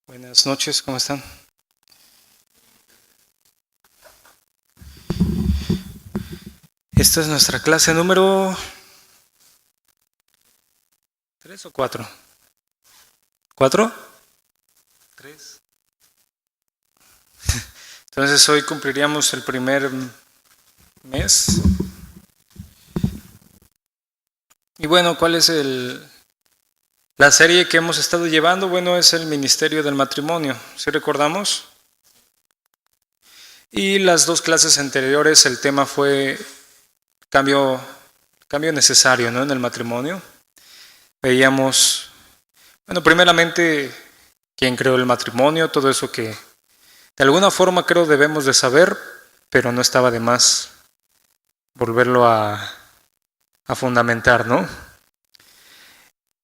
Buenas noches, ¿cómo están? Esta es nuestra clase número 3 o 4. ¿4? 3. Entonces hoy cumpliríamos el primer mes. Y bueno, ¿cuál es la serie que hemos estado llevando? Bueno, es el Ministerio del Matrimonio, ¿sí recordamos? Y las dos clases anteriores el tema fue cambio necesario, ¿no? En el matrimonio. Veíamos, bueno, primeramente quién creó el matrimonio, todo eso que de alguna forma creo debemos de saber, pero no estaba de más volverlo a fundamentar, ¿no?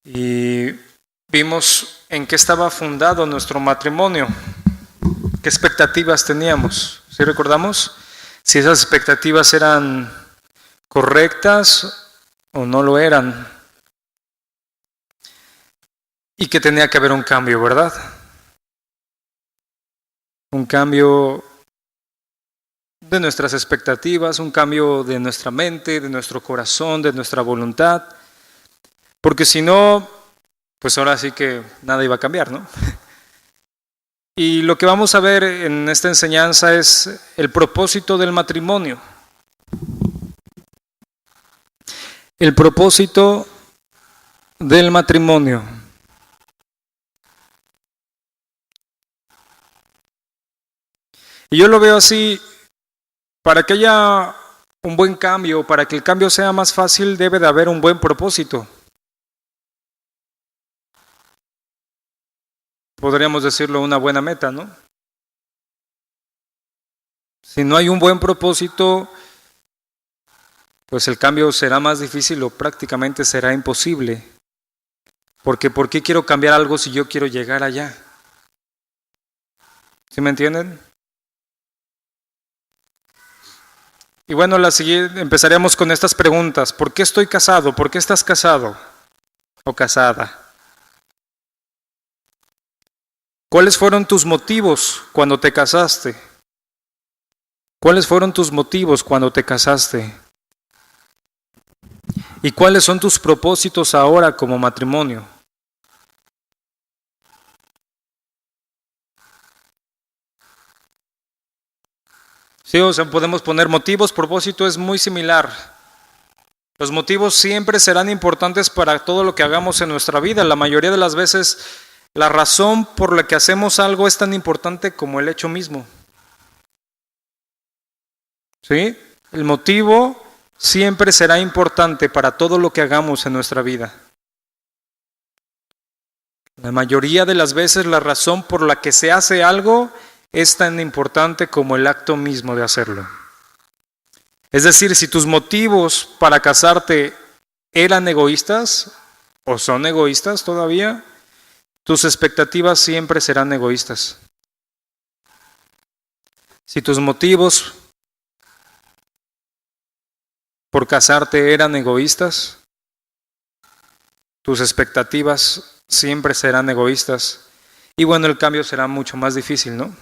Y vimos en qué estaba fundado nuestro matrimonio, qué expectativas teníamos, ¿sí recordamos? Si esas expectativas eran correctas o no lo eran, y que tenía que haber un cambio, ¿verdad? Un cambio de nuestras expectativas, un cambio de nuestra mente, de nuestro corazón, de nuestra voluntad, porque si no, pues ahora sí que nada iba a cambiar, ¿no? Y lo que vamos a ver en esta enseñanza es el propósito del matrimonio. El propósito del matrimonio. Y yo lo veo así, para que haya un buen cambio, para que el cambio sea más fácil, debe de haber un buen propósito. Podríamos decirlo una buena meta, ¿no? Si no hay un buen propósito, pues el cambio será más difícil o prácticamente será imposible. Porque ¿por qué quiero cambiar algo si yo quiero llegar allá? ¿Sí me entienden? Y bueno, empezaríamos con estas preguntas. ¿Por qué estoy casado? ¿Por qué estás casado o casada? ¿Cuáles fueron tus motivos cuando te casaste? ¿Cuáles fueron tus motivos cuando te casaste? ¿Y cuáles son tus propósitos ahora como matrimonio? Sí, o sea, podemos poner motivos, propósito es muy similar. Los motivos siempre serán importantes para todo lo que hagamos en nuestra vida. La mayoría de las veces, la razón por la que hacemos algo es tan importante como el hecho mismo. ¿Sí? El motivo siempre será importante para todo lo que hagamos en nuestra vida. La mayoría de las veces la razón por la que se hace algo es tan importante como el acto mismo de hacerlo. Es decir, si tus motivos para casarte eran egoístas o son egoístas todavía, tus expectativas siempre serán egoístas. Si tus motivos por casarte eran egoístas, tus expectativas siempre serán egoístas. Y bueno, el cambio será mucho más difícil, ¿no?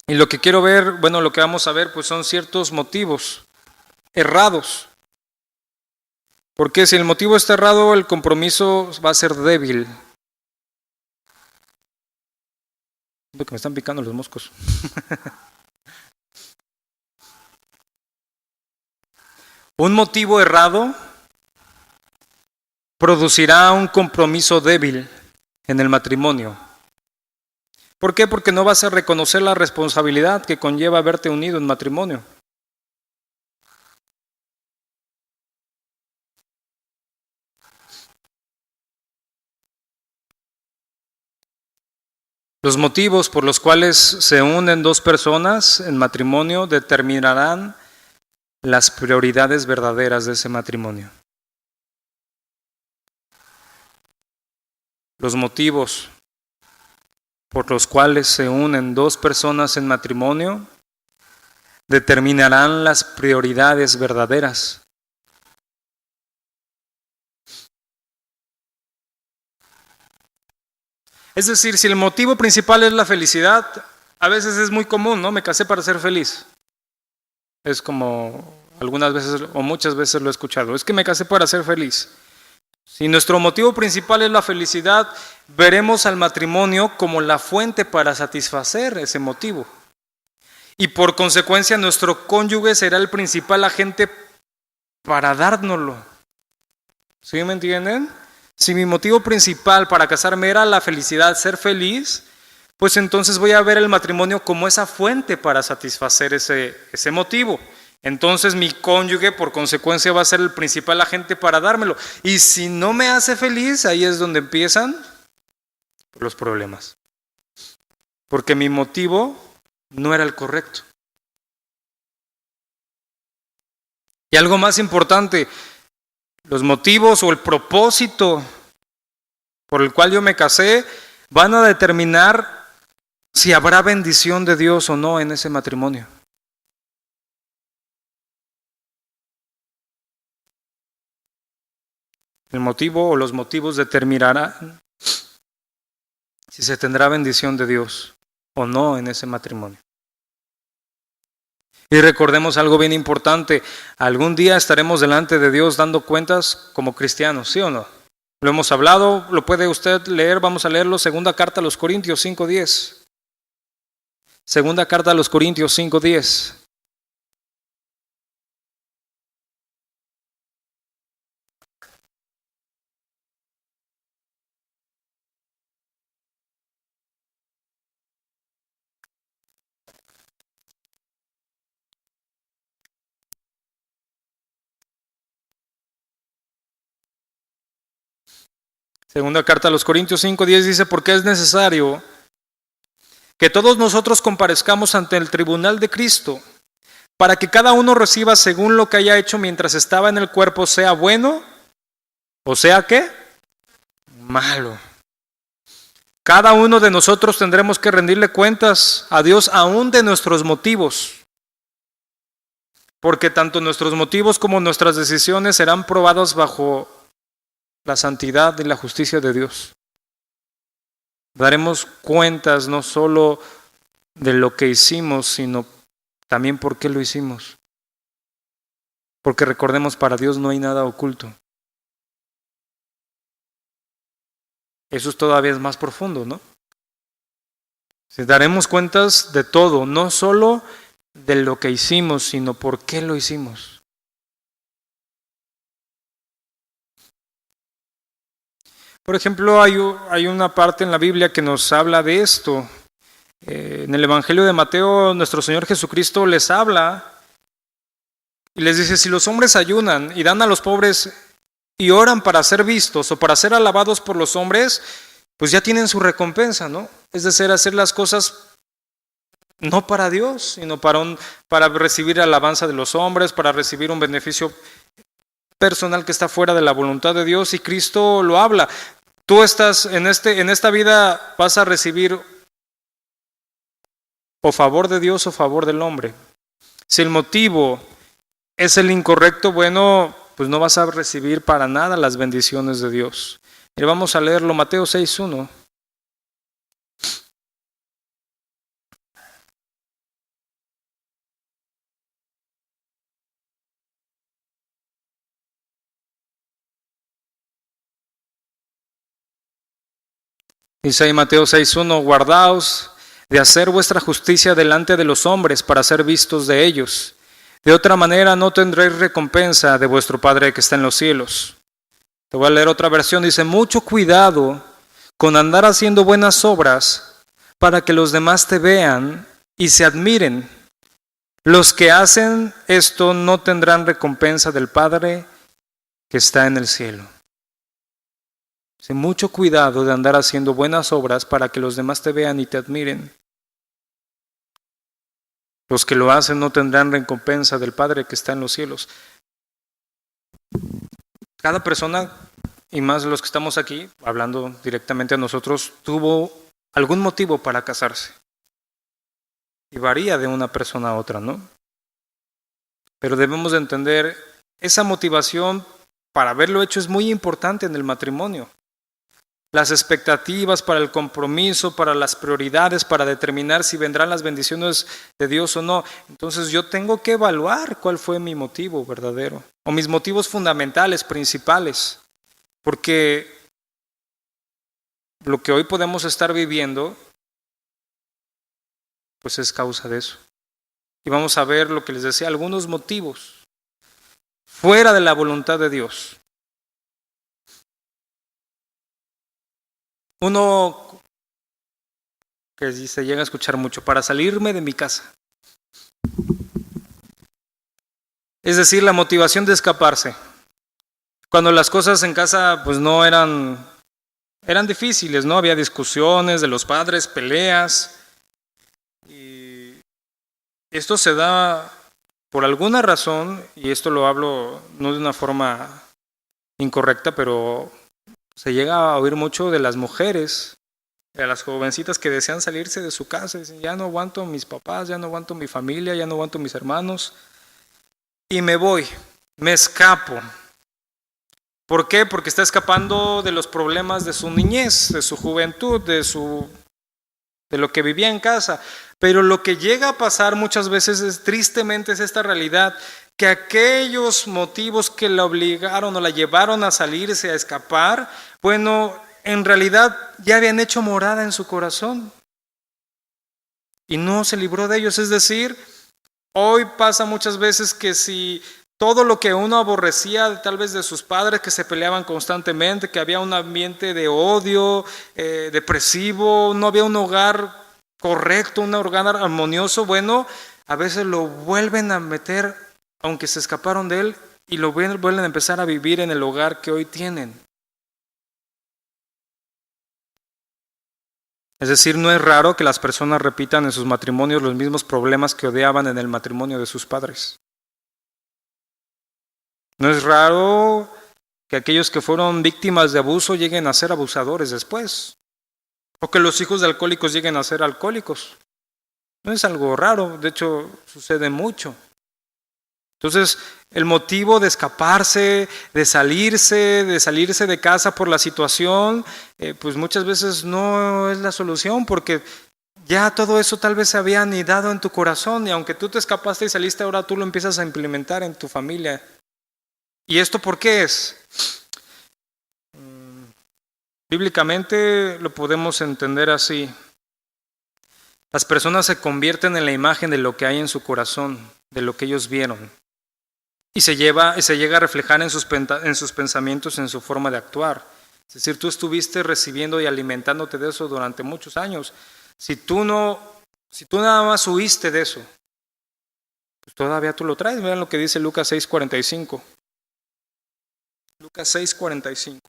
Y lo que quiero ver, bueno, lo que vamos a ver, pues son ciertos motivos errados. Porque si el motivo está errado, el compromiso va a ser débil. Siento que me están picando los moscos. Un motivo errado producirá un compromiso débil en el matrimonio. ¿Por qué? Porque no vas a reconocer la responsabilidad que conlleva haberte unido en matrimonio. Los motivos por los cuales se unen dos personas en matrimonio determinarán las prioridades verdaderas de ese matrimonio. Los motivos por los cuales se unen dos personas en matrimonio determinarán las prioridades verdaderas. Es decir, si el motivo principal es la felicidad, a veces es muy común, ¿no? Me casé para ser feliz. Es como algunas veces o muchas veces lo he escuchado. Es que me casé para ser feliz. Si nuestro motivo principal es la felicidad, veremos al matrimonio como la fuente para satisfacer ese motivo. Y por consecuencia nuestro cónyuge será el principal agente para dárnoslo. ¿Sí me entienden? Si mi motivo principal para casarme era la felicidad, ser feliz, pues entonces voy a ver el matrimonio como esa fuente para satisfacer ese motivo. Entonces mi cónyuge por consecuencia va a ser el principal agente para dármelo. Y si no me hace feliz, ahí es donde empiezan los problemas. Porque mi motivo no era el correcto. Y algo más importante, los motivos o el propósito por el cual yo me casé van a determinar si habrá bendición de Dios o no en ese matrimonio. El motivo o los motivos determinarán si se tendrá bendición de Dios o no en ese matrimonio. Y recordemos algo bien importante, algún día estaremos delante de Dios dando cuentas como cristianos, ¿sí o no? Lo hemos hablado, lo puede usted leer, vamos a leerlo, segunda carta a los Corintios 5:10. Segunda carta a los Corintios 5:10. Segunda carta a los Corintios 5:10 dice, porque es necesario que todos nosotros comparezcamos ante el tribunal de Cristo, para que cada uno reciba según lo que haya hecho mientras estaba en el cuerpo, sea bueno o sea ¿qué? Malo. Cada uno de nosotros tendremos que rendirle cuentas a Dios aún de nuestros motivos, porque tanto nuestros motivos como nuestras decisiones serán probados bajo la santidad y la justicia de Dios. Daremos cuentas no solo de lo que hicimos, sino también por qué lo hicimos. Porque recordemos, para Dios no hay nada oculto. Eso todavía es más profundo, ¿no? Si daremos cuentas de todo, no solo de lo que hicimos, sino por qué lo hicimos. Por ejemplo, hay una parte en la Biblia que nos habla de esto. En el Evangelio de Mateo, nuestro Señor Jesucristo les habla y les dice, si los hombres ayunan y dan a los pobres y oran para ser vistos o para ser alabados por los hombres, pues ya tienen su recompensa, ¿no? Es decir, hacer las cosas no para Dios, sino para recibir alabanza de los hombres, para recibir un beneficio personal que está fuera de la voluntad de Dios, y Cristo lo habla. Tú estás en esta vida, vas a recibir o favor de Dios o favor del hombre. Si el motivo es el incorrecto, bueno, pues no vas a recibir para nada las bendiciones de Dios. Y vamos a leerlo, Mateo 6:1. Dice ahí Mateo 6:1, guardaos de hacer vuestra justicia delante de los hombres para ser vistos de ellos. De otra manera no tendréis recompensa de vuestro Padre que está en los cielos. Te voy a leer otra versión, dice, mucho cuidado con andar haciendo buenas obras para que los demás te vean y se admiren. Los que hacen esto no tendrán recompensa del Padre que está en el cielo. Dice, mucho cuidado de andar haciendo buenas obras para que los demás te vean y te admiren. Los que lo hacen no tendrán recompensa del Padre que está en los cielos. Cada persona, y más los que estamos aquí, hablando directamente a nosotros, tuvo algún motivo para casarse. Y varía de una persona a otra, ¿no? Pero debemos de entender, esa motivación para haberlo hecho es muy importante en el matrimonio. las expectativas, para el compromiso, para las prioridades, para determinar si vendrán las bendiciones de Dios o no. Entonces yo tengo que evaluar cuál fue mi motivo verdadero o mis motivos fundamentales, principales, porque lo que hoy podemos estar viviendo pues es causa de eso. Y vamos a ver lo que les decía, algunos motivos fuera de la voluntad de Dios. Uno que se llega a escuchar mucho, para salirme de mi casa. Es decir, la motivación de escaparse. Cuando las cosas en casa pues no eran difíciles, ¿no? Había discusiones de los padres, peleas. Y esto se da por alguna razón, y esto lo hablo no de una forma incorrecta, pero se llega a oír mucho de las mujeres, de las jovencitas que desean salirse de su casa, dicen, ya no aguanto a mis papás, ya no aguanto a mi familia, ya no aguanto a mis hermanos, y me voy, me escapo. ¿Por qué? Porque está escapando de los problemas de su niñez, de su juventud, de lo que vivía en casa. Pero lo que llega a pasar muchas veces tristemente es esta realidad, que aquellos motivos que la obligaron o la llevaron a salirse, a escapar, bueno, en realidad ya habían hecho morada en su corazón y no se libró de ellos. Es decir, hoy pasa muchas veces que si todo lo que uno aborrecía tal vez de sus padres, que se peleaban constantemente, que había un ambiente de odio, depresivo, no había un hogar correcto, un hogar armonioso, bueno, a veces lo vuelven a meter, aunque se escaparon de él, y lo vuelven a empezar a vivir en el hogar que hoy tienen. Es decir, no es raro que las personas repitan en sus matrimonios los mismos problemas que odiaban en el matrimonio de sus padres. No es raro que aquellos que fueron víctimas de abuso lleguen a ser abusadores después, o que los hijos de alcohólicos lleguen a ser alcohólicos. No es algo raro, de hecho sucede mucho. Entonces, el motivo de escaparse, de salirse de casa por la situación, pues muchas veces no es la solución, porque ya todo eso tal vez se había anidado en tu corazón, y aunque tú te escapaste y saliste, ahora tú lo empiezas a implementar en tu familia. ¿Y esto por qué es? Bíblicamente lo podemos entender así. Las personas se convierten en la imagen de lo que hay en su corazón, de lo que ellos vieron. Y se llega a reflejar en sus pensamientos, en su forma de actuar. Es decir, tú estuviste recibiendo y alimentándote de eso durante muchos años. Si tú nada más huiste de eso, pues todavía tú lo traes. Vean lo que dice Lucas 6:45. Lucas 6:45.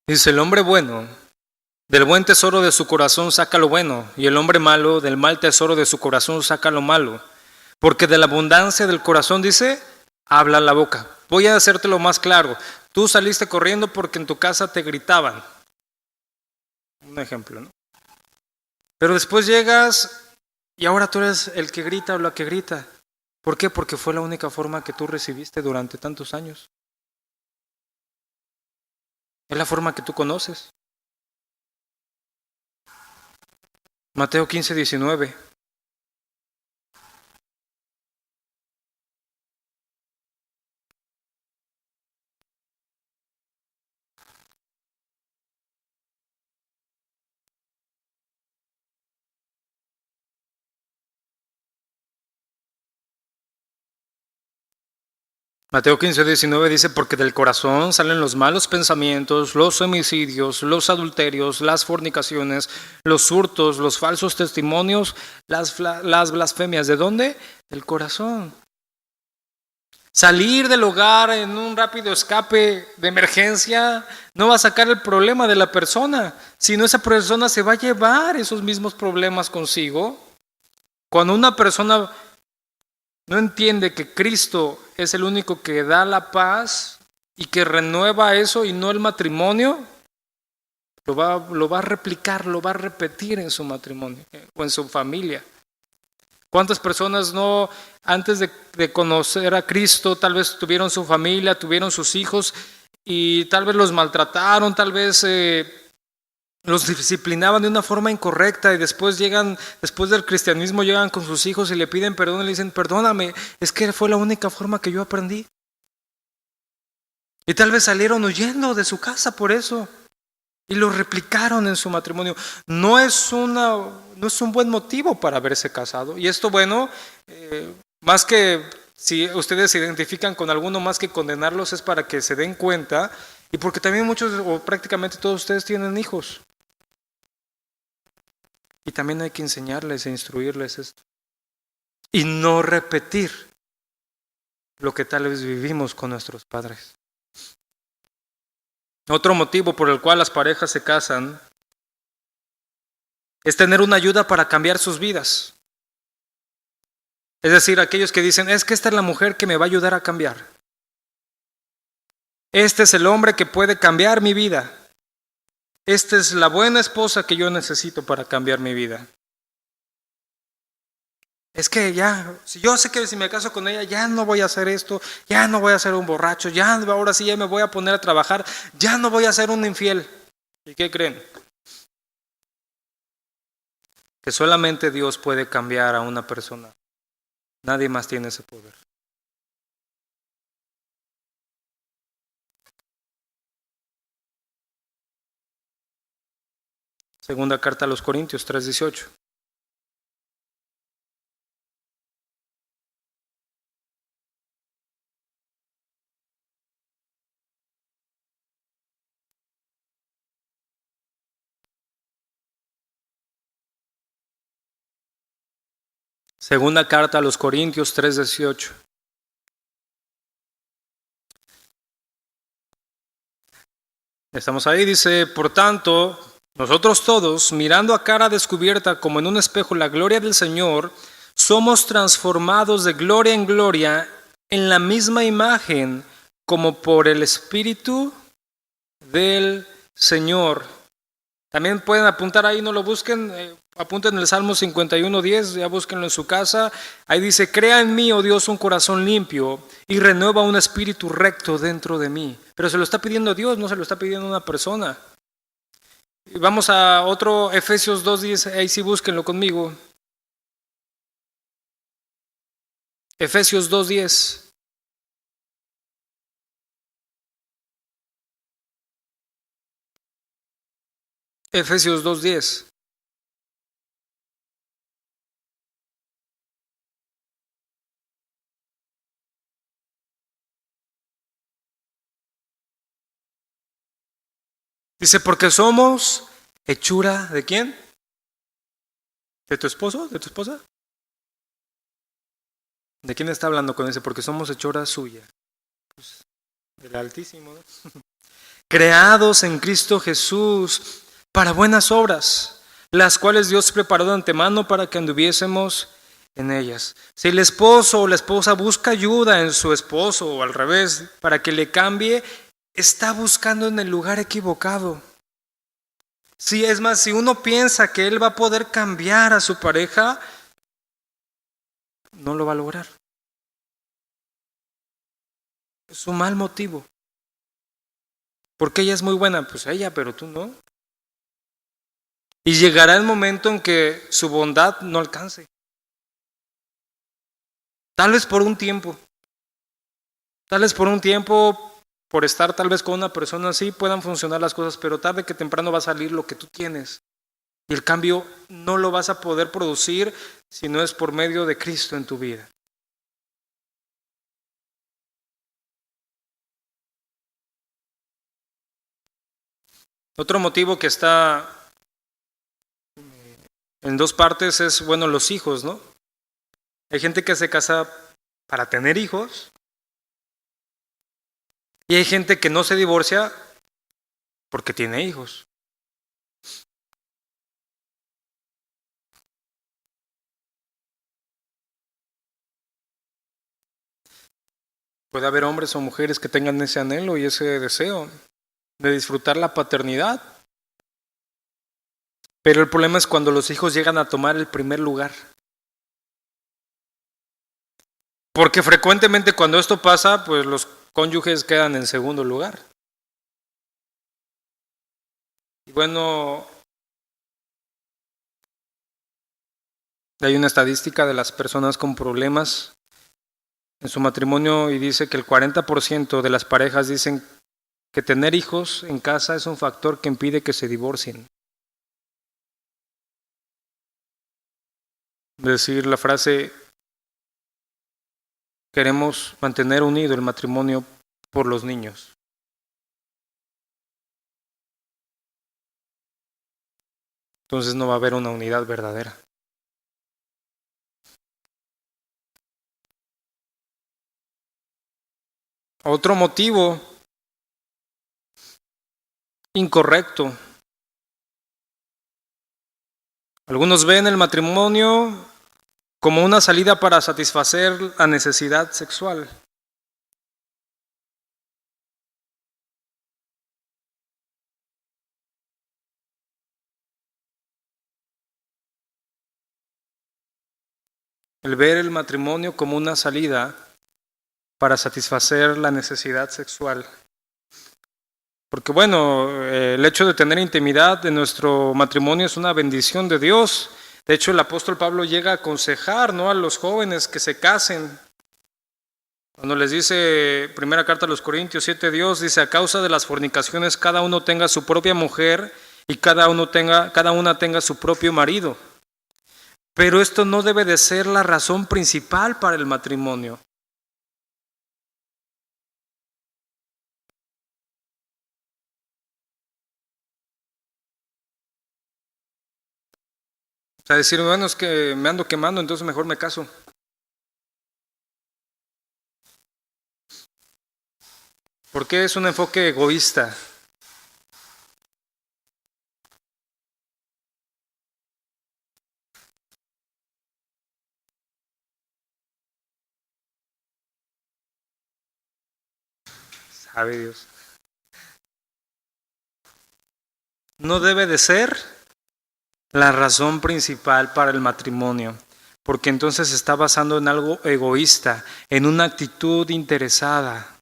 Dice, el hombre bueno, del buen tesoro de su corazón saca lo bueno, y el hombre malo, del mal tesoro de su corazón saca lo malo. Porque de la abundancia del corazón, dice, habla la boca. Voy a hacértelo más claro. Tú saliste corriendo porque en tu casa te gritaban. Un ejemplo, ¿no? Pero después llegas y ahora tú eres el que grita o la que grita. ¿Por qué? Porque fue la única forma que tú recibiste durante tantos años. Es la forma que tú conoces. Mateo 15:19. Mateo 15:19 dice, porque del corazón salen los malos pensamientos, los homicidios, los adulterios, las fornicaciones, los hurtos, los falsos testimonios, las blasfemias. ¿De dónde? Del corazón. Salir del hogar en un rápido escape de emergencia no va a sacar el problema de la persona, sino esa persona se va a llevar esos mismos problemas consigo. Cuando una persona no entiende que Cristo es el único que da la paz, y que renueva eso y no el matrimonio, lo va a replicar, lo va a repetir en su matrimonio o en su familia. ¿Cuántas personas no, antes de conocer a Cristo, tal vez tuvieron su familia, tuvieron sus hijos y tal vez los maltrataron, tal vez los disciplinaban de una forma incorrecta y después del cristianismo llegan con sus hijos y le piden perdón y le dicen, perdóname, es que fue la única forma que yo aprendí. Y tal vez salieron huyendo de su casa por eso y lo replicaron en su matrimonio. No es un buen motivo para haberse casado. Y esto, bueno, más que si ustedes se identifican con alguno, más que condenarlos, es para que se den cuenta y porque también muchos o prácticamente todos ustedes tienen hijos. Y también hay que enseñarles e instruirles esto. Y no repetir lo que tal vez vivimos con nuestros padres. Otro motivo por el cual las parejas se casan es tener una ayuda para cambiar sus vidas. Es decir, aquellos que dicen, es que esta es la mujer que me va a ayudar a cambiar. Este es el hombre que puede cambiar mi vida. Esta es la buena esposa que yo necesito para cambiar mi vida. Es que ya, si yo sé que si me caso con ella, ya no voy a hacer esto, ya no voy a ser un borracho, ya ahora sí ya me voy a poner a trabajar, ya no voy a ser un infiel. ¿Y qué creen? Que solamente Dios puede cambiar a una persona. Nadie más tiene ese poder. Segunda carta a los Corintios 3:18. Segunda carta a los Corintios 3:18. Estamos ahí, dice, por tanto, nosotros todos, mirando a cara descubierta como en un espejo la gloria del Señor, somos transformados de gloria en gloria en la misma imagen como por el Espíritu del Señor. También pueden apuntar ahí, no lo busquen, apunten el Salmo 51:10, ya búsquenlo en su casa. Ahí dice, crea en mí, oh Dios, un corazón limpio y renueva un espíritu recto dentro de mí. Pero se lo está pidiendo Dios, no se lo está pidiendo una persona. Y vamos a otro, Efesios 2:10, ahí sí búsquenlo conmigo. Efesios 2:10. Efesios 2:10. Dice, porque somos hechura ¿de quién? ¿De tu esposo? ¿De tu esposa? ¿De quién está hablando con ese? Porque somos hechura suya. Pues, del Altísimo, ¿no? Creados en Cristo Jesús para buenas obras, las cuales Dios preparó de antemano para que anduviésemos en ellas. Si el esposo o la esposa busca ayuda en su esposo o al revés para que le cambie, está buscando en el lugar equivocado. Si es más, si uno piensa que él va a poder cambiar a su pareja, no lo va a lograr. Es un mal motivo. Porque ella es muy buena, pues ella, pero tú no. Y llegará el momento en que su bondad no alcance. Tal vez por un tiempo. Tal vez por un tiempo, por estar tal vez con una persona así, puedan funcionar las cosas, pero tarde que temprano va a salir lo que tú tienes. Y el cambio no lo vas a poder producir si no es por medio de Cristo en tu vida. Otro motivo que está en dos partes es, bueno, los hijos, ¿no? Hay gente que se casa para tener hijos y hay gente que no se divorcia porque tiene hijos. Puede haber hombres o mujeres que tengan ese anhelo y ese deseo de disfrutar la paternidad. Pero el problema es cuando los hijos llegan a tomar el primer lugar. Porque frecuentemente cuando esto pasa, pues los cónyuges quedan en segundo lugar. Y bueno, hay una estadística de las personas con problemas en su matrimonio y dice que el 40% de las parejas dicen que tener hijos en casa es un factor que impide que se divorcien. Es decir, la frase, queremos mantener unido el matrimonio por los niños. Entonces no va a haber una unidad verdadera. Otro motivo incorrecto. Algunos ven el matrimonio como una salida para satisfacer la necesidad sexual. El ver el matrimonio como una salida para satisfacer la necesidad sexual. Porque bueno, el hecho de tener intimidad en nuestro matrimonio es una bendición de Dios. De hecho, el apóstol Pablo llega a aconsejar, ¿no?, a los jóvenes que se casen. Cuando les dice, primera carta a los Corintios 7, Dios dice, a causa de las fornicaciones cada uno tenga su propia mujer y cada una tenga su propio marido. Pero esto no debe de ser la razón principal para el matrimonio. O sea, decir, bueno, es que me ando quemando, entonces mejor me caso. ¿Por qué es un enfoque egoísta? Sabe Dios. No debe de ser la razón principal para el matrimonio, porque entonces se está basando en algo egoísta, en una actitud interesada.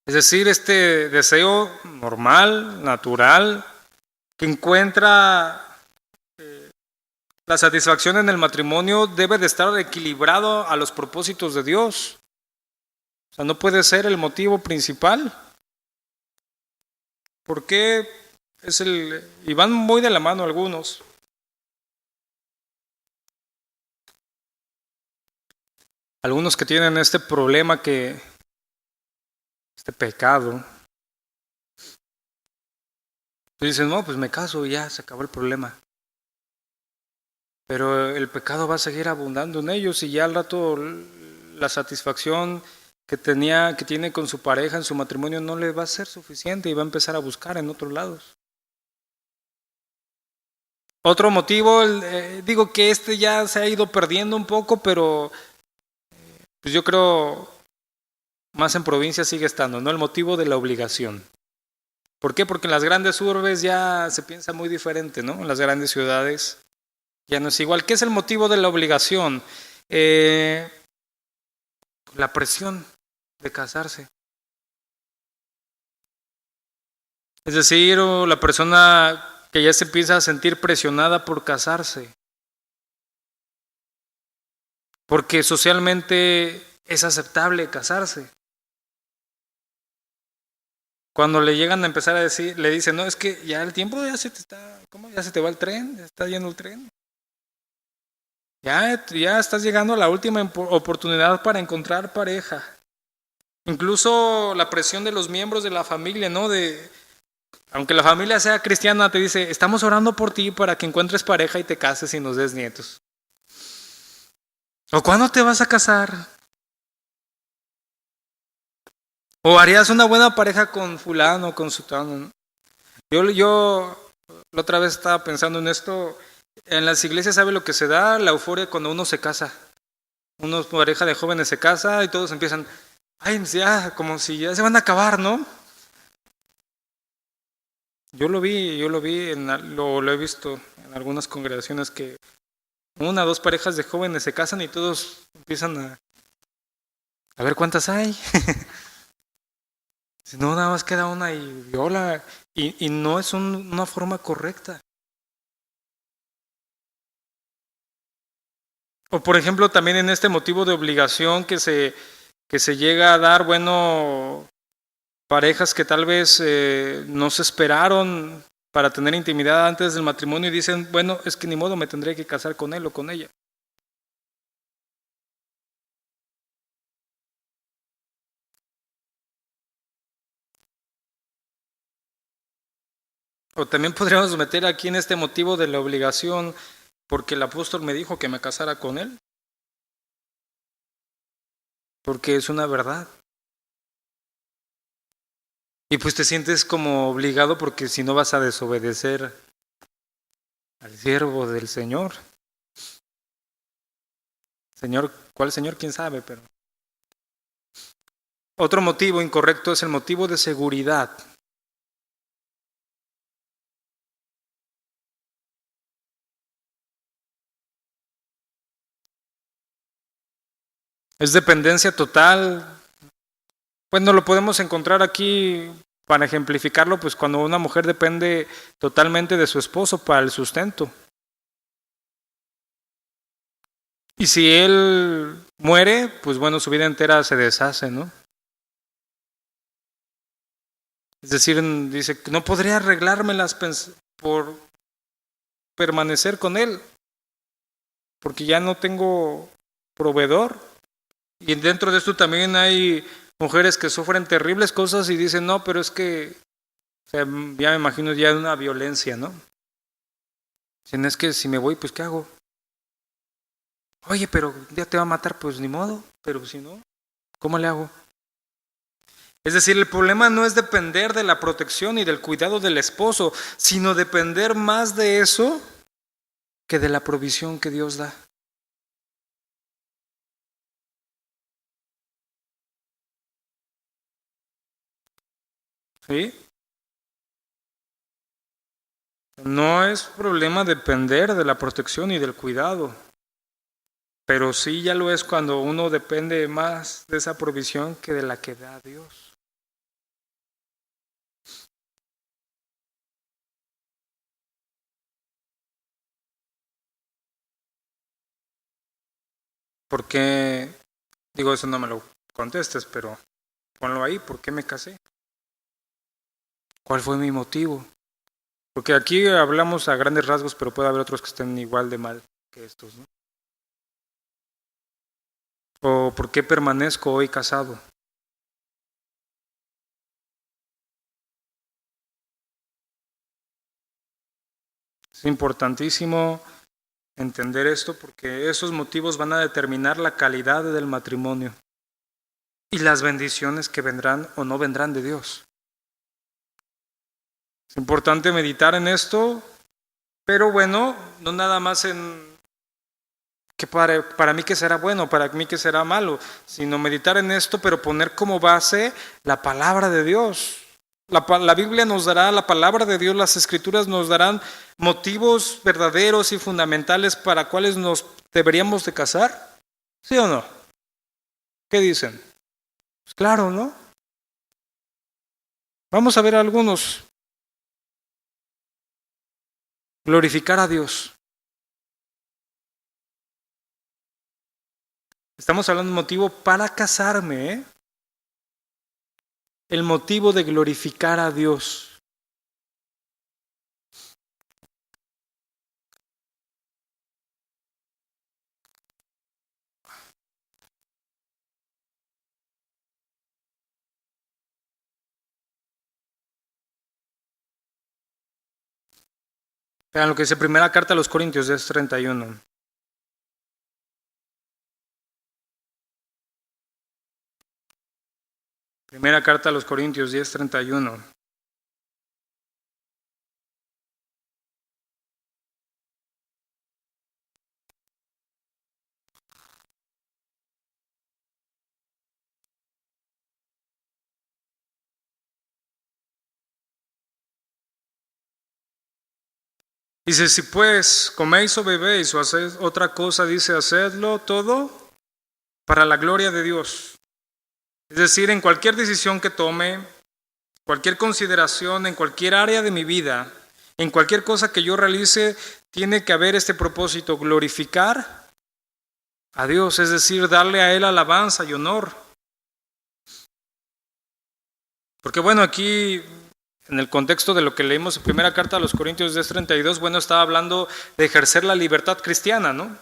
Es decir, este deseo normal, natural, que encuentra la satisfacción en el matrimonio, debe de estar equilibrado a los propósitos de Dios. O sea, no puede ser el motivo principal. ¿Por qué es y van muy de la mano algunos? Algunos que tienen este problema este pecado. Dicen, no, pues me caso y ya se acabó el problema. Pero el pecado va a seguir abundando en ellos y ya al rato la satisfacción que tiene con su pareja en su matrimonio no le va a ser suficiente y va a empezar a buscar en otros lados. Otro motivo, digo que ya se ha ido perdiendo un poco, pero pues yo creo más en provincia sigue estando, ¿no? El motivo de la obligación. ¿Por qué? Porque en las grandes urbes ya se piensa muy diferente, ¿no? En las grandes ciudades ya no es igual. ¿Qué es el motivo de la obligación? La presión de casarse. Es decir, la persona que ya se empieza a sentir presionada por casarse. Porque socialmente es aceptable casarse. Cuando le llegan a empezar a decir, le dicen, no, es que ya el tiempo ya se te está, ¿cómo? Ya se te va el tren, ya está yendo el tren. Ya estás llegando a la última oportunidad para encontrar pareja. Incluso la presión de los miembros de la familia, ¿no? Aunque la familia sea cristiana, te dice, estamos orando por ti para que encuentres pareja y te cases y nos des nietos. ¿O cuándo te vas a casar? ¿O harías una buena pareja con fulano, con sutano? Yo la otra vez estaba pensando en esto En las iglesias, ¿sabe lo que se da? La euforia cuando uno se casa. Una pareja de jóvenes se casa y todos empiezan, ay, ya, como si ya se van a acabar, ¿no? Lo he visto en algunas congregaciones que una o dos parejas de jóvenes se casan y todos empiezan a ver cuántas hay. Si no, nada más queda una y viola. Y no es una forma correcta. O por ejemplo, también en este motivo de obligación que se llega a dar, bueno, parejas que tal vez no se esperaron para tener intimidad antes del matrimonio y dicen, bueno, es que ni modo me tendré que casar con él o con ella. O también podríamos meter aquí en este motivo de la obligación, porque el apóstol me dijo que me casara con él, porque es una verdad. Y pues te sientes como obligado porque si no vas a desobedecer al siervo del Señor. Señor, ¿cuál Señor? ¿Quién sabe? Pero otro motivo incorrecto es el motivo de seguridad. Es dependencia total. Bueno, lo podemos encontrar aquí para ejemplificarlo, pues cuando una mujer depende totalmente de su esposo para el sustento. Y si él muere, pues bueno, su vida entera se deshace, ¿no? Es decir, dice, no podría arreglármelas por permanecer con él, porque ya no tengo proveedor. Y dentro de esto también hay mujeres que sufren terribles cosas y dicen, no, pero es que, o sea, ya me imagino ya una violencia, ¿no? Dicen, es que si me voy, pues ¿qué hago? Oye, pero ya te va a matar, pues ni modo, pero si no, ¿cómo le hago? Es decir, el problema no es depender de la protección y del cuidado del esposo, sino depender más de eso que de la provisión que Dios da. ¿Sí? No es problema depender de la protección y del cuidado, pero sí ya lo es cuando uno depende más de esa provisión que de la que da Dios. Porque, digo, eso no me lo contestes, pero ponlo ahí, ¿por qué me casé? ¿Cuál fue mi motivo? Porque aquí hablamos a grandes rasgos, pero puede haber otros que estén igual de mal que estos, ¿no? ¿O por qué permanezco hoy casado? Es importantísimo entender esto porque esos motivos van a determinar la calidad del matrimonio y las bendiciones que vendrán o no vendrán de Dios. Es importante meditar en esto, pero bueno, no nada más en que para mí que será bueno, para mí que será malo, sino meditar en esto, pero poner como base la palabra de Dios. La Biblia nos dará la palabra de Dios, las escrituras nos darán motivos verdaderos y fundamentales para cuáles nos deberíamos de casar. ¿Sí o no? ¿Qué dicen? Pues claro, ¿no? Vamos a ver algunos. Glorificar a Dios. Estamos hablando de motivo para casarme, ¿eh? El motivo de glorificar a Dios. Vean lo que dice primera carta a los Corintios 10:31. Primera carta a los Corintios 10:31. Dice, si pues coméis o bebéis o hacéis otra cosa, dice, hacedlo todo para la gloria de Dios. Es decir, en cualquier decisión que tome, cualquier consideración, en cualquier área de mi vida, en cualquier cosa que yo realice, tiene que haber este propósito: glorificar a Dios, es decir, darle a Él alabanza y honor. Porque bueno, aquí en el contexto de lo que leímos en primera carta a los Corintios 10:32, bueno, estaba hablando de ejercer la libertad cristiana, ¿no?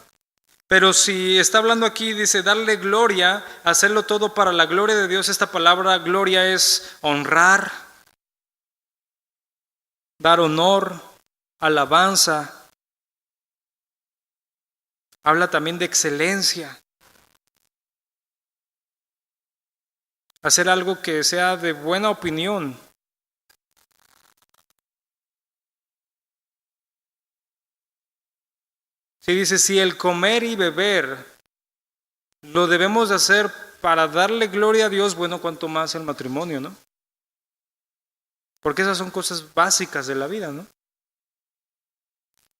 Pero si está hablando aquí, dice, darle gloria, hacerlo todo para la gloria de Dios, esta palabra gloria es honrar, dar honor, alabanza. Habla también de excelencia. Hacer algo que sea de buena opinión. Si dice, si el comer y beber lo debemos de hacer para darle gloria a Dios, bueno, cuanto más el matrimonio, ¿no? Porque esas son cosas básicas de la vida, ¿no?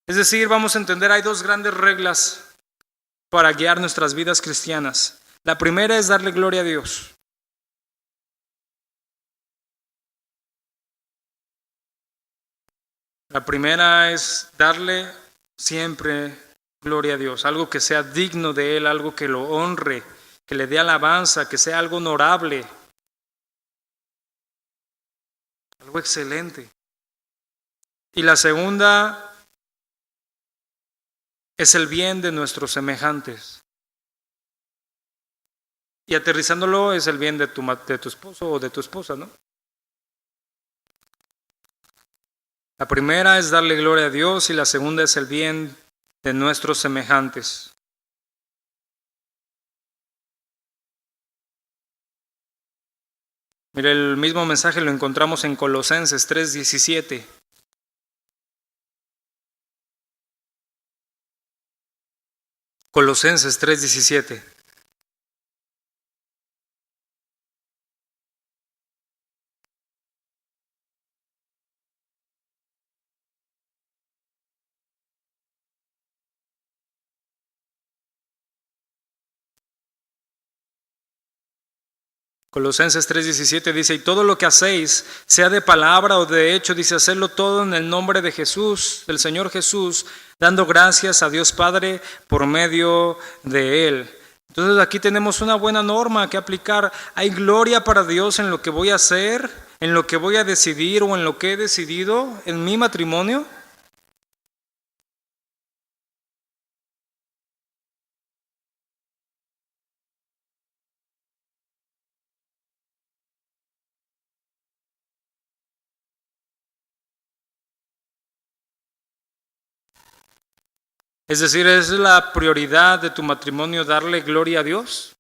Es decir, vamos a entender, hay dos grandes reglas para guiar nuestras vidas cristianas. La primera es darle gloria a Dios. La primera es darle siempre gloria a Dios, algo que sea digno de Él, algo que lo honre, que le dé alabanza, que sea algo honorable, algo excelente. Y la segunda es el bien de nuestros semejantes. Y aterrizándolo es el bien de tu esposo o de tu esposa, ¿no? La primera es darle gloria a Dios y la segunda es el bien de nuestros semejantes. Mire, el mismo mensaje lo encontramos en Colosenses 3:17. Colosenses 3:17. Colosenses 3:17 dice, y todo lo que hacéis, sea de palabra o de hecho, dice, hacerlo todo en el nombre de Jesús, del Señor Jesús, dando gracias a Dios Padre por medio de Él. Entonces aquí tenemos una buena norma que aplicar. ¿Hay gloria para Dios en lo que voy a hacer, en lo que voy a decidir o en lo que he decidido en mi matrimonio? Es decir, ¿es la prioridad de tu matrimonio darle gloria a Dios?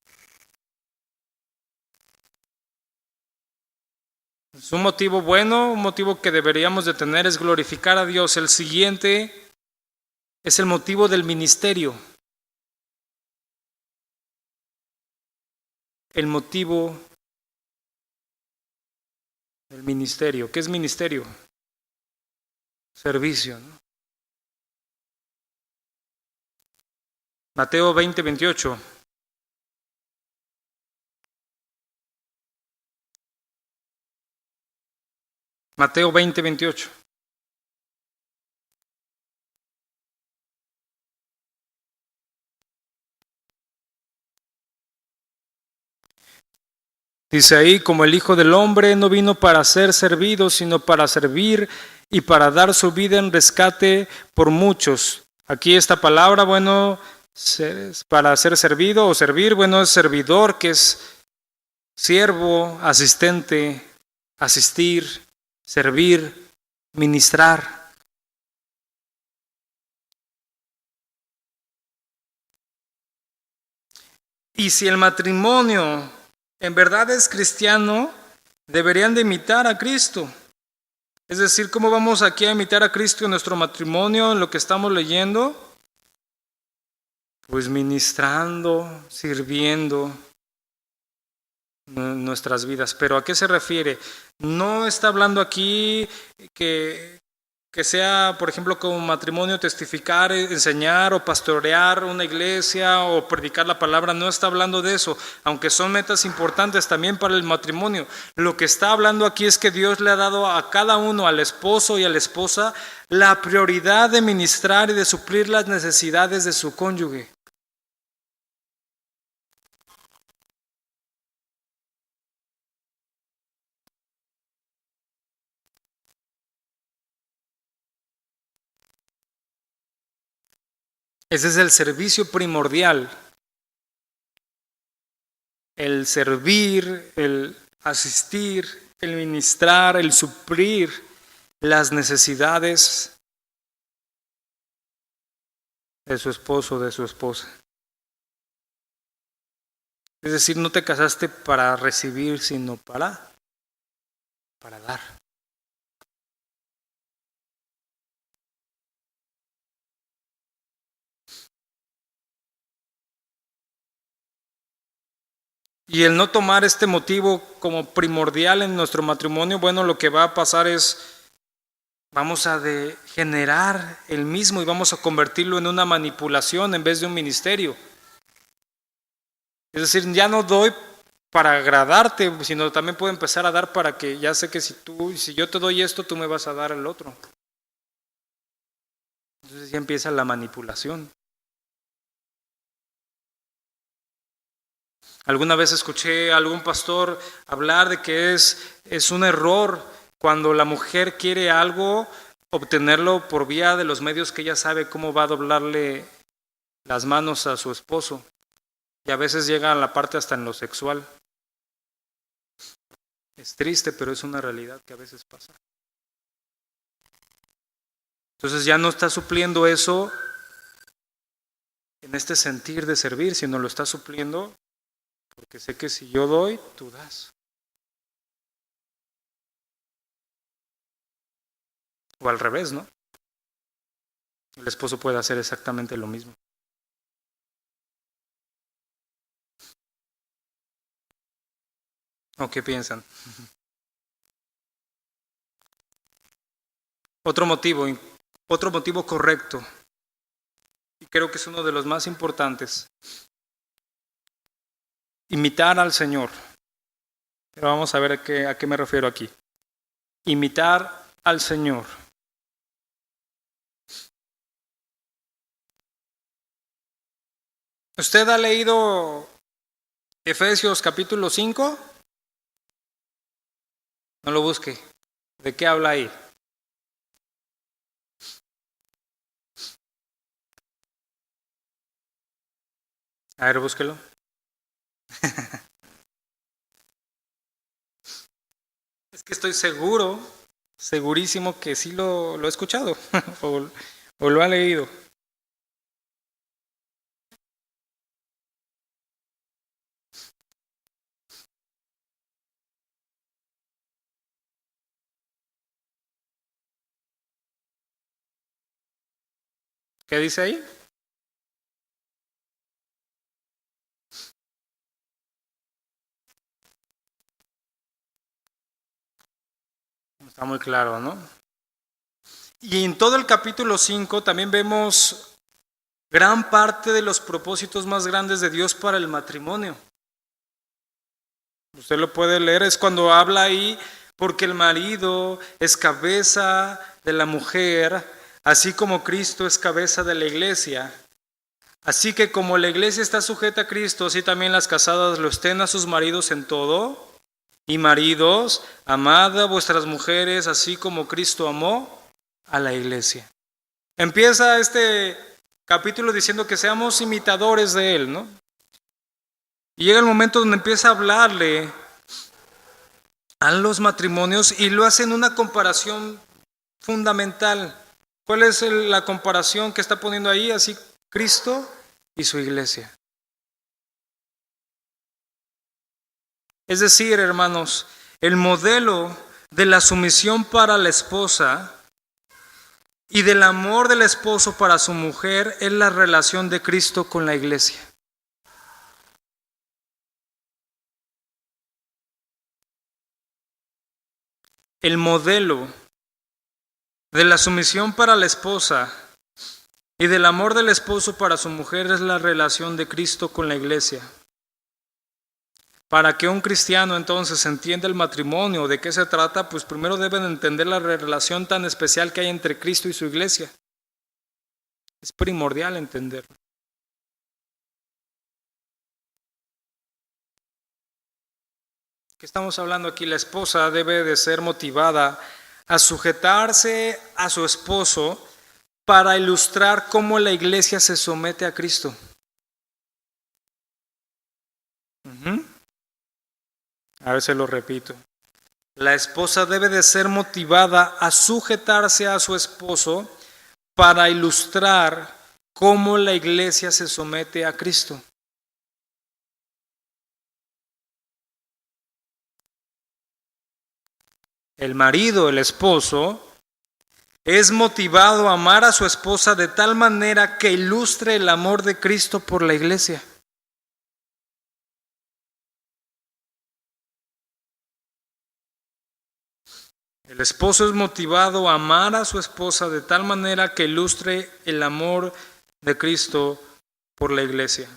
Es un motivo bueno, un motivo que deberíamos de tener es glorificar a Dios. El siguiente es el motivo del ministerio. El motivo del ministerio. ¿Qué es ministerio? Servicio, ¿no? Mateo 20:28. Mateo 20:28. Dice ahí, como el Hijo del Hombre no vino para ser servido, sino para servir y para dar su vida en rescate por muchos. Aquí esta palabra, bueno, para ser servido o servir, bueno, es servidor, que es siervo, asistente, asistir, servir, ministrar. Y si el matrimonio en verdad es cristiano, deberían de imitar a Cristo. Es decir, ¿cómo vamos aquí a imitar a Cristo en nuestro matrimonio, en lo que estamos leyendo? Pues ministrando, sirviendo nuestras vidas. ¿Pero a qué se refiere? No está hablando aquí que que sea, por ejemplo, como matrimonio, testificar, enseñar o pastorear una iglesia o predicar la palabra, no está hablando de eso, aunque son metas importantes también para el matrimonio. Lo que está hablando aquí es que Dios le ha dado a cada uno, al esposo y a la esposa, la prioridad de ministrar y de suplir las necesidades de su cónyuge. Ese es el servicio primordial. El servir, el asistir, el ministrar, el suplir las necesidades de su esposo o de su esposa. Es decir, no te casaste para recibir, sino para dar. Y el no tomar este motivo como primordial en nuestro matrimonio, bueno, lo que va a pasar es, vamos a degenerar el mismo y vamos a convertirlo en una manipulación en vez de un ministerio. Es decir, ya no doy para agradarte, sino también puedo empezar a dar para que ya sé que si yo te doy esto, tú me vas a dar el otro. Entonces ya empieza la manipulación. Alguna vez escuché a algún pastor hablar de que es un error cuando la mujer quiere algo, obtenerlo por vía de los medios que ella sabe cómo va a doblarle las manos a su esposo. Y a veces llega a la parte hasta en lo sexual. Es triste, pero es una realidad que a veces pasa. Entonces ya no está supliendo eso en este sentir de servir, sino lo está supliendo porque sé que si yo doy, tú das. O al revés, ¿no? El esposo puede hacer exactamente lo mismo. ¿O qué piensan? Otro motivo correcto, y creo que es uno de los más importantes, imitar al Señor. Pero vamos a ver a qué me refiero aquí. Imitar al Señor. ¿Usted ha leído Efesios capítulo 5? No lo busque. ¿De qué habla ahí? A ver, búsquelo. Es que estoy segurísimo que sí lo he escuchado o lo ha leído. ¿Qué dice ahí? Está muy claro, ¿no? Y en todo el capítulo 5 también vemos gran parte de los propósitos más grandes de Dios para el matrimonio. Usted lo puede leer, es cuando habla ahí, porque el marido es cabeza de la mujer, así como Cristo es cabeza de la iglesia. Así que como la iglesia está sujeta a Cristo, así también las casadas lo estén a sus maridos en todo. Y maridos, amad a vuestras mujeres, así como Cristo amó a la iglesia. Empieza este capítulo diciendo que seamos imitadores de Él, ¿no? Y llega el momento donde empieza a hablarle a los matrimonios y lo hace en una comparación fundamental. ¿Cuál es la comparación que está poniendo ahí? Así, Cristo y su iglesia. Es decir, hermanos, el modelo de la sumisión para la esposa y del amor del esposo para su mujer es la relación de Cristo con la iglesia. El modelo de la sumisión para la esposa y del amor del esposo para su mujer es la relación de Cristo con la iglesia. Para que un cristiano entonces entienda el matrimonio, de qué se trata, pues primero deben entender la relación tan especial que hay entre Cristo y su iglesia. Es primordial entenderlo. ¿Qué estamos hablando aquí? La esposa debe de ser motivada a sujetarse a su esposo para ilustrar cómo la iglesia se somete a Cristo. A ver, se lo repito. La esposa debe de ser motivada a sujetarse a su esposo para ilustrar cómo la iglesia se somete a Cristo. El marido, el esposo, es motivado a amar a su esposa de tal manera que ilustre el amor de Cristo por la iglesia. El esposo es motivado a amar a su esposa de tal manera que ilustre el amor de Cristo por la iglesia.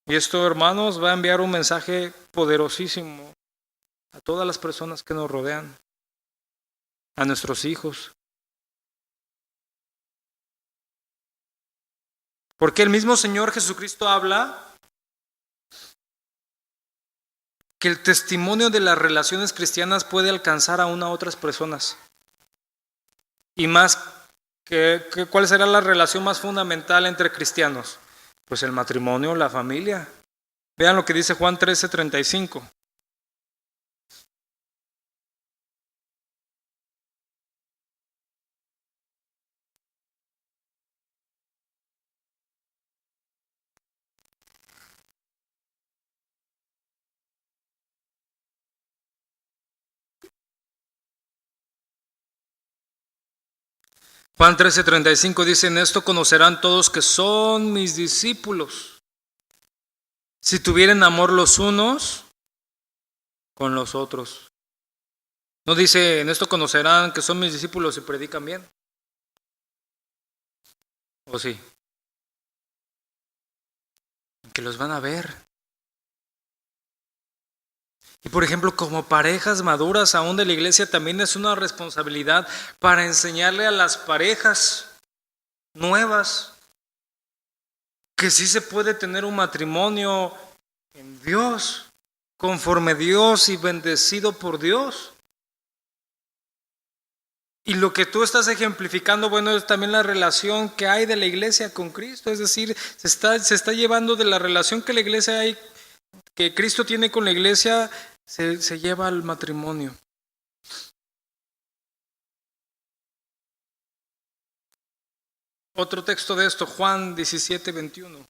Y esto, hermanos, va a enviar un mensaje poderosísimo a todas las personas que nos rodean, a nuestros hijos. Porque el mismo Señor Jesucristo habla que el testimonio de las relaciones cristianas puede alcanzar aún a otras personas. Y más, ¿cuál será la relación más fundamental entre cristianos? Pues el matrimonio, la familia. Vean lo que dice Juan 13:35. Juan 13:35 dice: en esto conocerán todos que son mis discípulos, si tuvieren amor los unos con los otros. No dice: en esto conocerán que son mis discípulos si predican bien. ¿O sí? Que los van a ver. Y por ejemplo, como parejas maduras aún de la iglesia, también es una responsabilidad para enseñarle a las parejas nuevas que sí se puede tener un matrimonio en Dios, conforme Dios y bendecido por Dios. Y lo que tú estás ejemplificando, bueno, es también la relación que hay de la iglesia con Cristo. Es decir, se está llevando de la relación que la iglesia hay, que Cristo tiene con la iglesia, se lleva al matrimonio. Otro texto de esto, Juan 17:21.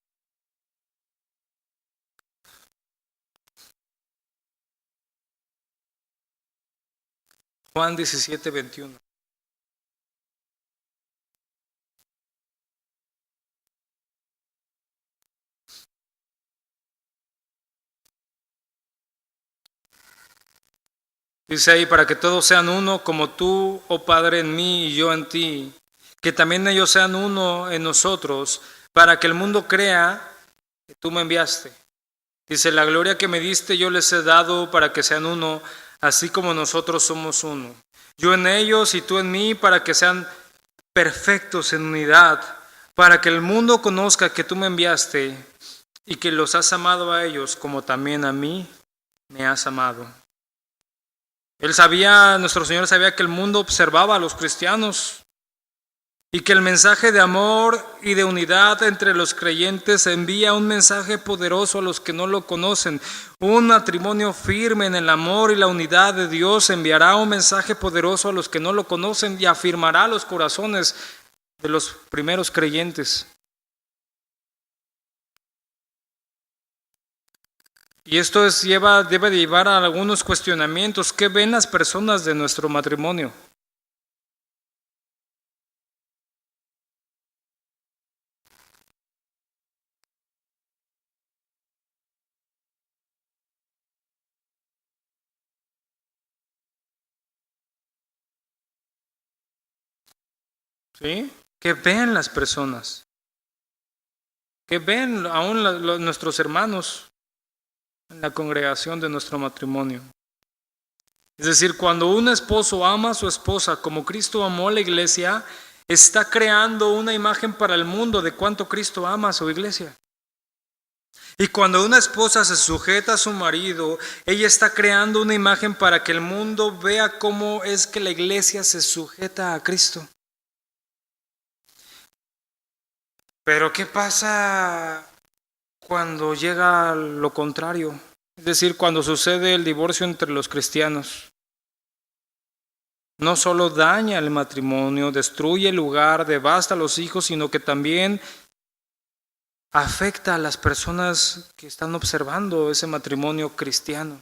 Juan 17:21. Dice ahí: para que todos sean uno, como tú, oh Padre, en mí y yo en ti, que también ellos sean uno en nosotros, para que el mundo crea que tú me enviaste. Dice: la gloria que me diste yo les he dado para que sean uno, así como nosotros somos uno. Yo en ellos y tú en mí, para que sean perfectos en unidad, para que el mundo conozca que tú me enviaste y que los has amado a ellos como también a mí me has amado. Nuestro Señor sabía que el mundo observaba a los cristianos y que el mensaje de amor y de unidad entre los creyentes envía un mensaje poderoso a los que no lo conocen. Un matrimonio firme en el amor y la unidad de Dios enviará un mensaje poderoso a los que no lo conocen y afirmará los corazones de los primeros creyentes. Y esto debe de llevar a algunos cuestionamientos. ¿Qué ven las personas de nuestro matrimonio? ¿sí? Que ven las personas, que ven aún nuestros hermanos en la congregación de nuestro matrimonio. Es decir, cuando un esposo ama a su esposa como Cristo amó a la iglesia, está creando una imagen para el mundo de cuánto Cristo ama a su iglesia. Y cuando una esposa se sujeta a su marido, ella está creando una imagen para que el mundo vea cómo es que la iglesia se sujeta a Cristo. Pero ¿qué pasa cuando llega lo contrario? Es decir, cuando sucede el divorcio entre los cristianos. No solo daña el matrimonio, destruye el lugar, devasta a los hijos, sino que también afecta a las personas que están observando ese matrimonio cristiano.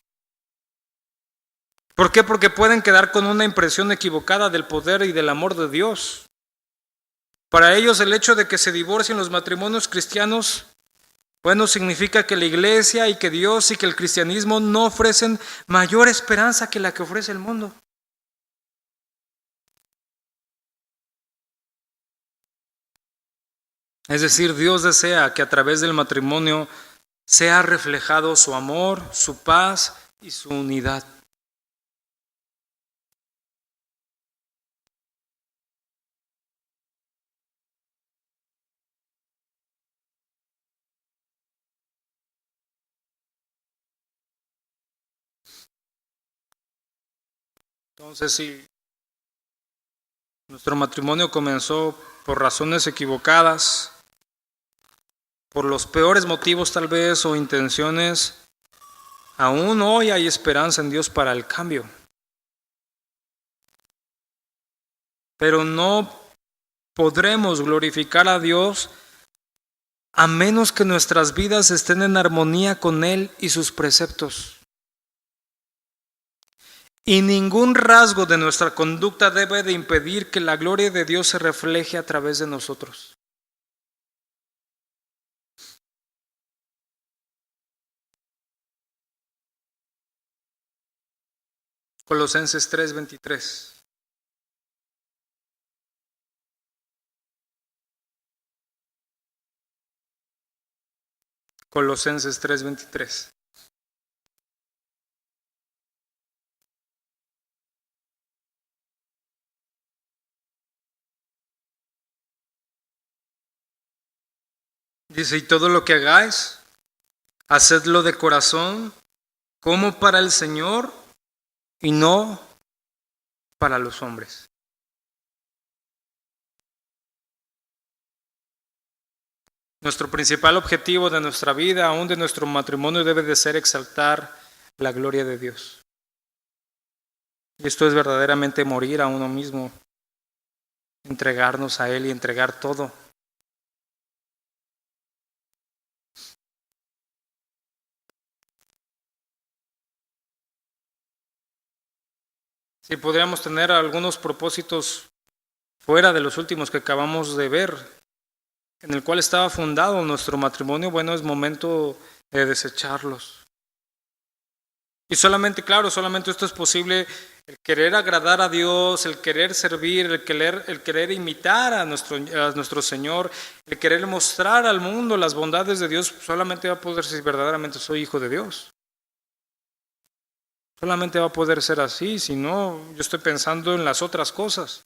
¿Por qué? Porque pueden quedar con una impresión equivocada del poder y del amor de Dios. Para ellos el hecho de que se divorcien los matrimonios cristianos, bueno, significa que la iglesia y que Dios y que el cristianismo no ofrecen mayor esperanza que la que ofrece el mundo. Es decir, Dios desea que a través del matrimonio sea reflejado su amor, su paz y su unidad. Entonces, si nuestro matrimonio comenzó por razones equivocadas, por los peores motivos tal vez o intenciones, aún hoy hay esperanza en Dios para el cambio. Pero no podremos glorificar a Dios a menos que nuestras vidas estén en armonía con Él y sus preceptos. Y ningún rasgo de nuestra conducta debe de impedir que la gloria de Dios se refleje a través de nosotros. Colosenses 3:23. Colosenses 3:23. Dice, y todo lo que hagáis, hacedlo de corazón, como para el Señor y no para los hombres. Nuestro principal objetivo de nuestra vida, aún de nuestro matrimonio, debe de ser exaltar la gloria de Dios. Y esto es verdaderamente morir a uno mismo, entregarnos a Él y entregar todo. Si podríamos tener algunos propósitos fuera de los últimos que acabamos de ver, en el cual estaba fundado nuestro matrimonio, bueno, es momento de desecharlos. Y solamente, claro, solamente esto es posible, el querer agradar a Dios, el querer servir, el querer imitar a nuestro Señor, el querer mostrar al mundo las bondades de Dios, solamente va a poder si verdaderamente soy hijo de Dios. Solamente va a poder ser así, si no, yo estoy pensando en las otras cosas.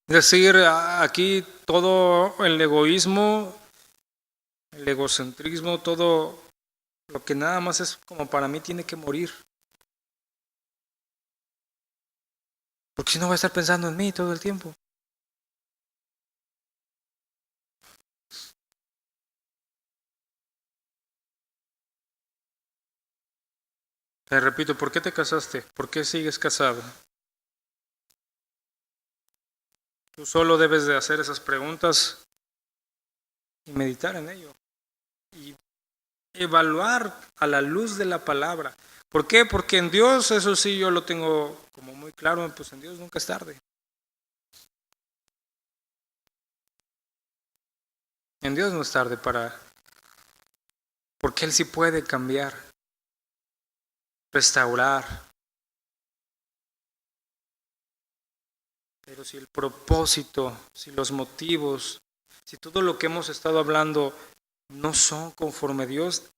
Es decir, aquí todo el egoísmo, el egocentrismo, todo lo que nada más es como para mí tiene que morir. Porque si no voy a estar pensando en mí todo el tiempo. Te repito, ¿por qué te casaste? ¿Por qué sigues casado? Tú solo debes de hacer esas preguntas y meditar en ello. Y evaluar a la luz de la palabra. ¿Por qué? Porque en Dios, eso sí yo lo tengo como muy claro, pues en Dios nunca es tarde. En Dios no es tarde porque Él sí puede cambiar, restaurar, Pero si el propósito, si los motivos, si todo lo que hemos estado hablando no son conforme a Dios,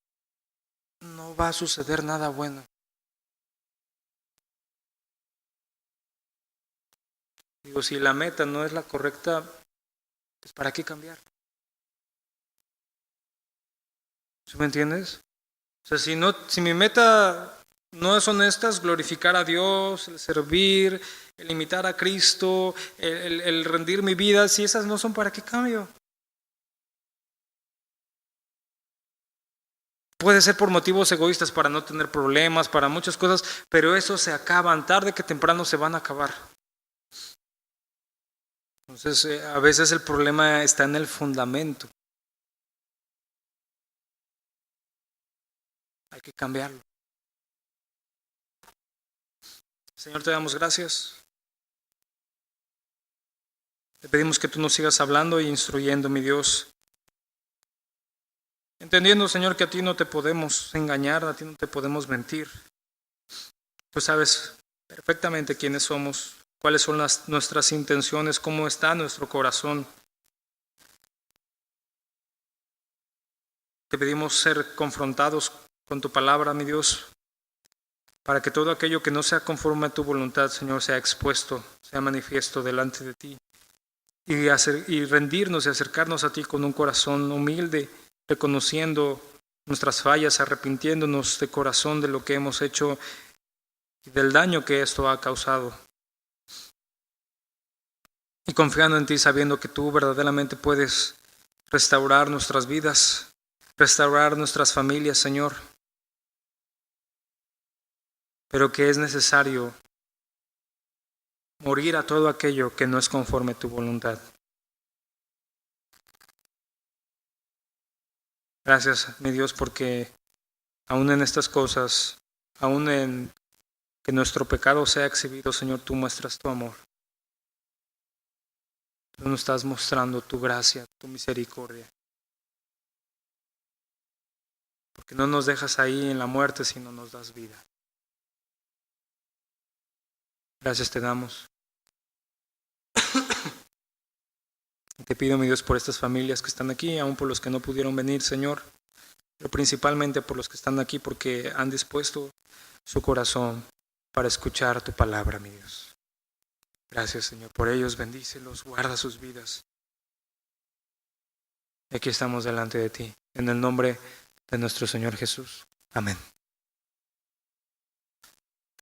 no va a suceder nada bueno. Digo, si la meta no es la correcta, pues ¿para qué cambiar? ¿Sí me entiendes? O sea, si mi meta no son estas, glorificar a Dios, el servir, el imitar a Cristo, el rendir mi vida, si esas no son, ¿para qué cambio? Puede ser por motivos egoístas, para no tener problemas, para muchas cosas, pero eso se acaban, tarde que temprano se van a acabar. Entonces, a veces el problema está en el fundamento. Hay que cambiarlo. Señor, te damos gracias. Te pedimos que tú nos sigas hablando e instruyendo, mi Dios. Entendiendo, Señor, que a ti no te podemos engañar, a ti no te podemos mentir. Tú sabes perfectamente quiénes somos, cuáles son nuestras intenciones, cómo está nuestro corazón. Te pedimos ser confrontados con tu palabra, mi Dios, para que todo aquello que no sea conforme a tu voluntad, Señor, sea expuesto, sea manifiesto delante de ti. Y rendirnos y acercarnos a ti con un corazón humilde, reconociendo nuestras fallas, arrepintiéndonos de corazón de lo que hemos hecho y del daño que esto ha causado. Y confiando en ti, sabiendo que tú verdaderamente puedes restaurar nuestras vidas, restaurar nuestras familias, Señor, pero que es necesario morir a todo aquello que no es conforme a tu voluntad. Gracias, mi Dios, porque aún en estas cosas, aún en que nuestro pecado sea exhibido, Señor, tú muestras tu amor. Tú nos estás mostrando tu gracia, tu misericordia. Porque no nos dejas ahí en la muerte, sino nos das vida. Gracias te damos. Te pido, mi Dios, por estas familias que están aquí, aún por los que no pudieron venir, Señor, pero principalmente por los que están aquí porque han dispuesto su corazón para escuchar tu palabra, mi Dios. Gracias, Señor, por ellos, bendícelos, guarda sus vidas. Y aquí estamos delante de ti, en el nombre de nuestro Señor Jesús. Amén.